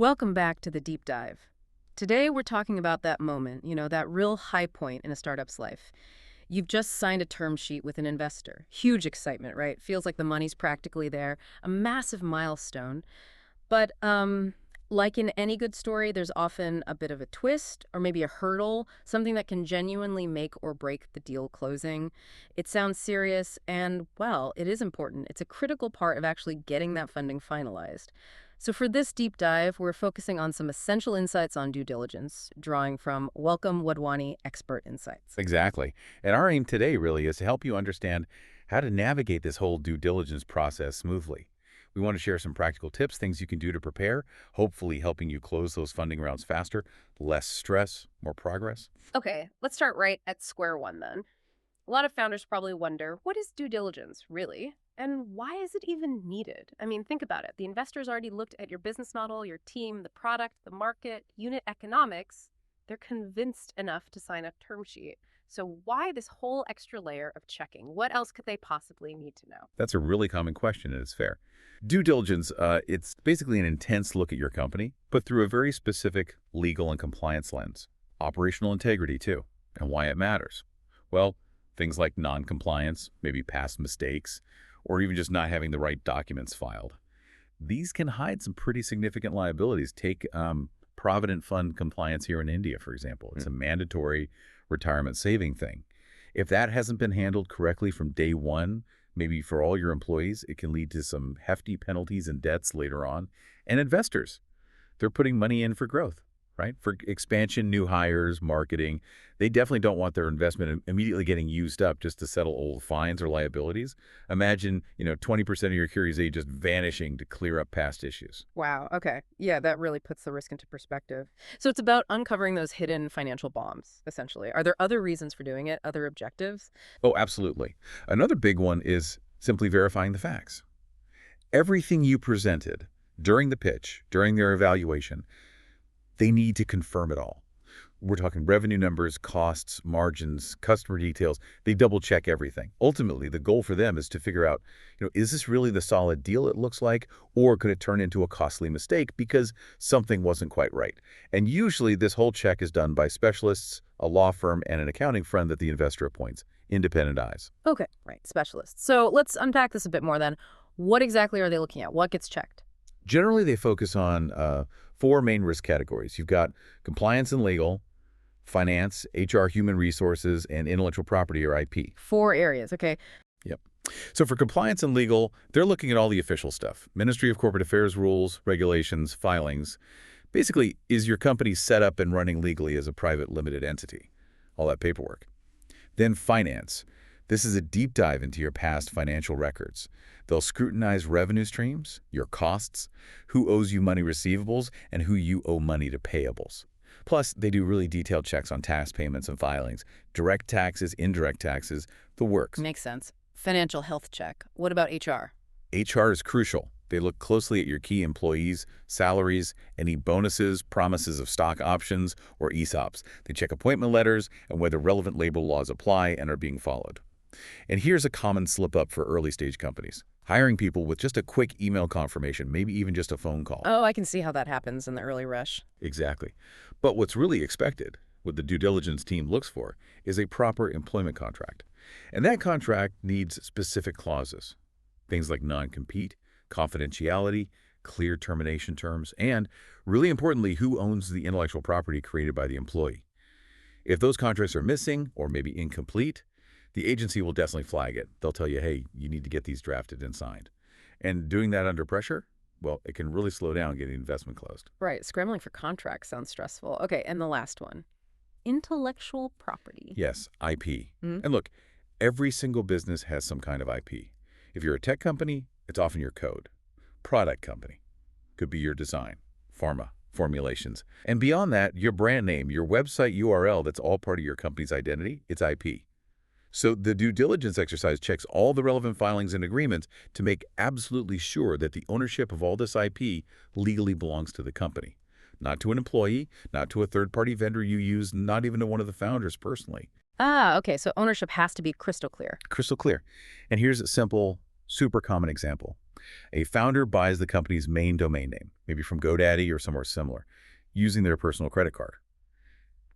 Welcome back to the deep dive. Today we're talking about that moment, that real high point in a startup's life. You've just signed a term sheet with an investor. Huge excitement, right? Feels like the money's practically there, a massive milestone. But like in any good story, there's often a bit of a twist or maybe a hurdle, something that can genuinely make or break the deal closing. It sounds serious and, well, it is important. It's a critical part of actually getting that funding finalized. So for this deep dive, we're focusing on some essential insights on due diligence, drawing from Welcome Wadhwani Expert Insights. Exactly. And our aim today really is to help you understand how to navigate this whole due diligence process smoothly. We want to share some practical tips, things you can do to prepare, hopefully helping you close those funding rounds faster, less stress, more progress. Okay, let's start right at square one then. A lot of founders probably wonder, what is due diligence, really? And why is it even needed? I mean, think about it. The investors already looked at your business model, your team, the product, the market, unit economics. They're convinced enough to sign a term sheet. So why this whole extra layer of checking? What else could they possibly need to know? That's a really common question, and it's fair. Due diligence, it's basically an intense look at your company, but through a very specific legal and compliance lens. Operational integrity, too, and why it matters. Well, things like non-compliance, maybe past mistakes, or even just not having the right documents filed. These can hide some pretty significant liabilities. Take Provident Fund compliance here in India, for example. It's a mandatory retirement saving thing. If that hasn't been handled correctly from day one, maybe for all your employees, it can lead to some hefty penalties and debts later on. And investors, they're putting money in for growth, right? For expansion, new hires, marketing. They definitely don't want their investment immediately getting used up just to settle old fines or liabilities. Imagine, 20% of your Series A just vanishing to clear up past issues. Wow, okay. Yeah, that really puts the risk into perspective. So it's about uncovering those hidden financial bombs, essentially. Are there other reasons for doing it, other objectives? Oh, absolutely. Another big one is simply verifying the facts. Everything you presented during the pitch, during their evaluation, they need to confirm it all. We're talking revenue numbers, costs, margins, customer details. They double check everything. Ultimately, the goal for them is to figure out, is this really the solid deal it looks like, or could it turn into a costly mistake because something wasn't quite right? And usually this whole check is done by specialists, a law firm, and an accounting firm that the investor appoints, independent eyes. Okay, right, specialists. So let's unpack this a bit more then. What exactly are they looking at? What gets checked? Generally, they focus on four main risk categories. You've got compliance and legal, finance, HR, human resources, and intellectual property or IP. Four areas, okay. Yep. So for compliance and legal, they're looking at all the official stuff. Ministry of Corporate Affairs rules, regulations, filings. Basically, is your company set up and running legally as a private limited entity? All that paperwork. Then finance. This is a deep dive into your past financial records. They'll scrutinize revenue streams, your costs, who owes you money receivables, and who you owe money to payables. Plus, they do really detailed checks on tax payments and filings, direct taxes, indirect taxes, the works. Makes sense. Financial health check. What about HR? HR is crucial. They look closely at your key employees, salaries, any bonuses, promises of stock options, or ESOPs. They check appointment letters and whether relevant labor laws apply and are being followed. And here's a common slip-up for early-stage companies. Hiring people with just a quick email confirmation, maybe even just a phone call. Oh, I can see how that happens in the early rush. Exactly. But what's really expected, what the due diligence team looks for, is a proper employment contract. And that contract needs specific clauses. Things like non-compete, confidentiality, clear termination terms, and, really importantly, who owns the intellectual property created by the employee. If those contracts are missing or maybe incomplete, the agency will definitely flag it. They'll tell you, hey, you need to get these drafted and signed. And doing that under pressure, well, it can really slow down getting investment closed. Right, scrambling for contracts sounds stressful. Okay, and the last one. Intellectual property. Yes, IP. Hmm? And look, every single business has some kind of IP. If you're a tech company, it's often your code. Product company could be your design, pharma, formulations. And beyond that, your brand name, your website URL, that's all part of your company's identity, it's IP. So the due diligence exercise checks all the relevant filings and agreements to make absolutely sure that the ownership of all this IP legally belongs to the company. Not to an employee, not to a third-party vendor you use, not even to one of the founders personally. Ah, okay, so ownership has to be crystal clear. Crystal clear. And here's a simple, super common example. A founder buys the company's main domain name, maybe from GoDaddy or somewhere similar, using their personal credit card.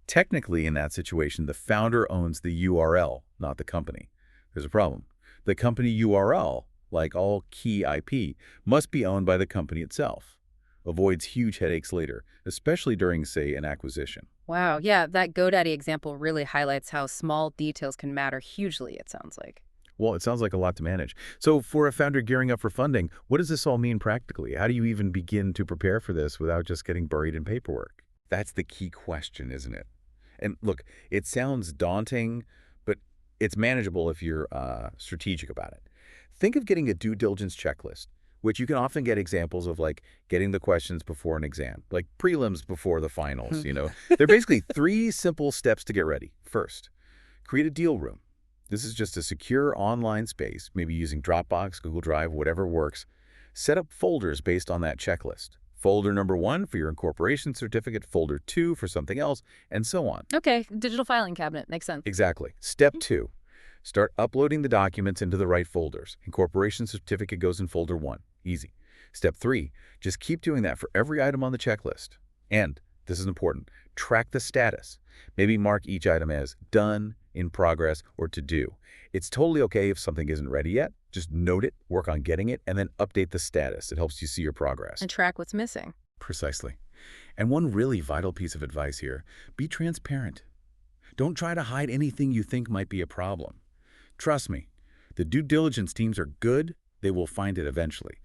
Technically, in that situation, the founder owns the URL, not the company. There's a problem. The company URL, like all key IP, must be owned by the company itself. Avoids huge headaches later, especially during, say, an acquisition. Wow, yeah, that GoDaddy example really highlights how small details can matter hugely, it sounds like. Well, it sounds like a lot to manage. So for a founder gearing up for funding, what does this all mean practically? How do you even begin to prepare for this without just getting buried in paperwork? That's the key question, isn't it? And look, it sounds daunting, but it's manageable if you're strategic about it. Think of getting a due diligence checklist, which you can often get examples of, like getting the questions before an exam, like prelims before the finals. They're basically 3 simple steps to get ready. First, create a deal room. This is just a secure online space, maybe using Dropbox, Google Drive, whatever works. Set up folders based on that checklist. Folder number 1 for your incorporation certificate, folder 2 for something else, and so on. Okay, digital filing cabinet, makes sense. Exactly. Step 2, start uploading the documents into the right folders. Incorporation certificate goes in folder 1. Easy. Step 3, just keep doing that for every item on the checklist. And, this is important, track the status. Maybe mark each item as done, in progress, or to do. It's totally okay if something isn't ready yet. Just note it, work on getting it, and then update the status. It helps you see your progress. And track what's missing. Precisely. And one really vital piece of advice here, be transparent. Don't try to hide anything you think might be a problem. Trust me, the due diligence teams are good. They will find it eventually.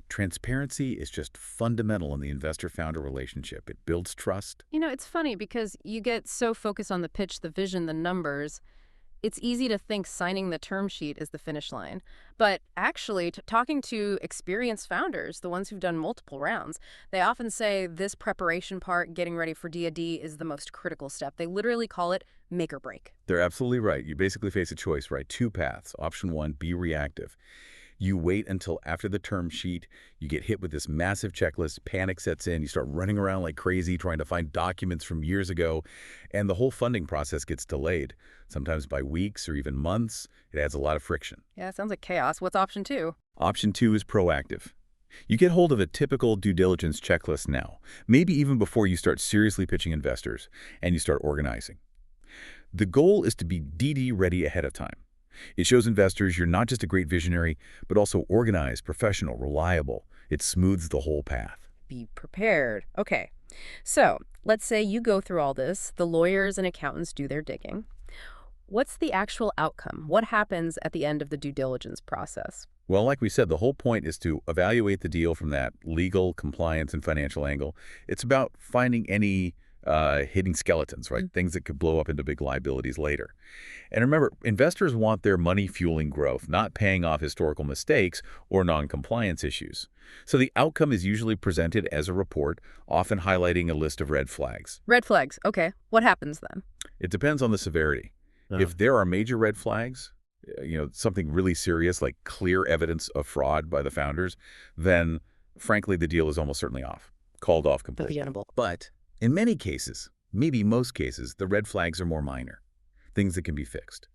Transparency is just fundamental in the investor-founder relationship. It builds trust. It's funny because you get so focused on the pitch, the vision, the numbers. It's easy to think signing the term sheet is the finish line. But actually, talking to experienced founders, the ones who've done multiple rounds, they often say this preparation part, getting ready for D&D, is the most critical step. They literally call it make or break. They're absolutely right. You basically face a choice, right? 2 paths. Option 1, be reactive. You wait until after the term sheet, you get hit with this massive checklist, panic sets in, you start running around like crazy trying to find documents from years ago, and the whole funding process gets delayed, sometimes by weeks or even months. It adds a lot of friction. Yeah, sounds like chaos. What's option 2? Option 2 is proactive. You get hold of a typical due diligence checklist now, maybe even before you start seriously pitching investors, and you start organizing. The goal is to be DD ready ahead of time. It shows investors you're not just a great visionary, but also organized, professional, reliable. It smooths the whole path. Be prepared. Okay. So let's say you go through all this. The lawyers and accountants do their digging. What's the actual outcome? What happens at the end of the due diligence process? Well, like we said, the whole point is to evaluate the deal from that legal, compliance, and financial angle. It's about finding any hidden skeletons, right? Things that could blow up into big liabilities later. And remember, investors want their money fueling growth, not paying off historical mistakes or non-compliance issues. So the outcome is usually presented as a report, often highlighting a list of red flags. Red flags. Okay. What happens then? It depends on the severity. If there are major red flags, something really serious like clear evidence of fraud by the founders, then frankly, the deal is almost certainly off, called off completely. But in many cases, maybe most cases, the red flags are more minor, things that can be fixed.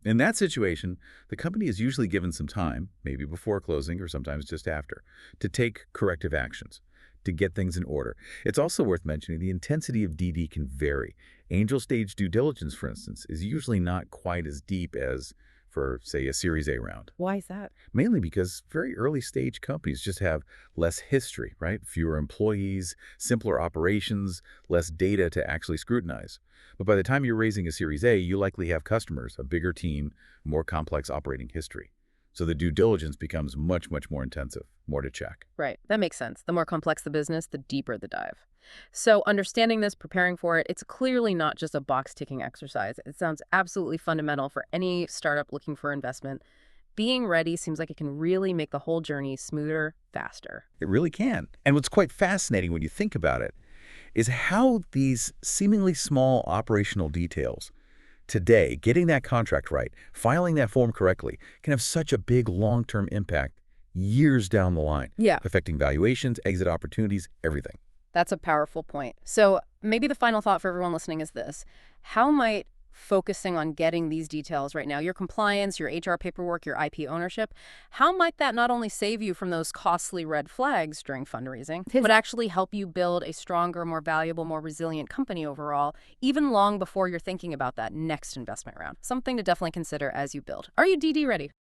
In that situation, the company is usually given some time, maybe before closing or sometimes just after, to take corrective actions, to get things in order. It's also worth mentioning the intensity of DD can vary. Angel stage due diligence, for instance, is usually not quite as deep as for, say, a Series A round. Why is that? Mainly because very early stage companies just have less history, right? Fewer employees, simpler operations, less data to actually scrutinize. But by the time you're raising a Series A, you likely have customers, a bigger team, more complex operating history. So the due diligence becomes much, much more intensive, more to check. Right. That makes sense. The more complex the business, the deeper the dive. So understanding this, preparing for it, it's clearly not just a box-ticking exercise. It sounds absolutely fundamental for any startup looking for investment. Being ready seems like it can really make the whole journey smoother, faster. It really can. And what's quite fascinating when you think about it is how these seemingly small operational details today, getting that contract right, filing that form correctly, can have such a big long-term impact years down the line. Yeah. Affecting valuations, exit opportunities, everything. That's a powerful point. So maybe the final thought for everyone listening is this. How might focusing on getting these details right now, your compliance, your HR paperwork, your IP ownership, how might that not only save you from those costly red flags during fundraising, but actually help you build a stronger, more valuable, more resilient company overall, even long before you're thinking about that next investment round? Something to definitely consider as you build. Are you DD ready?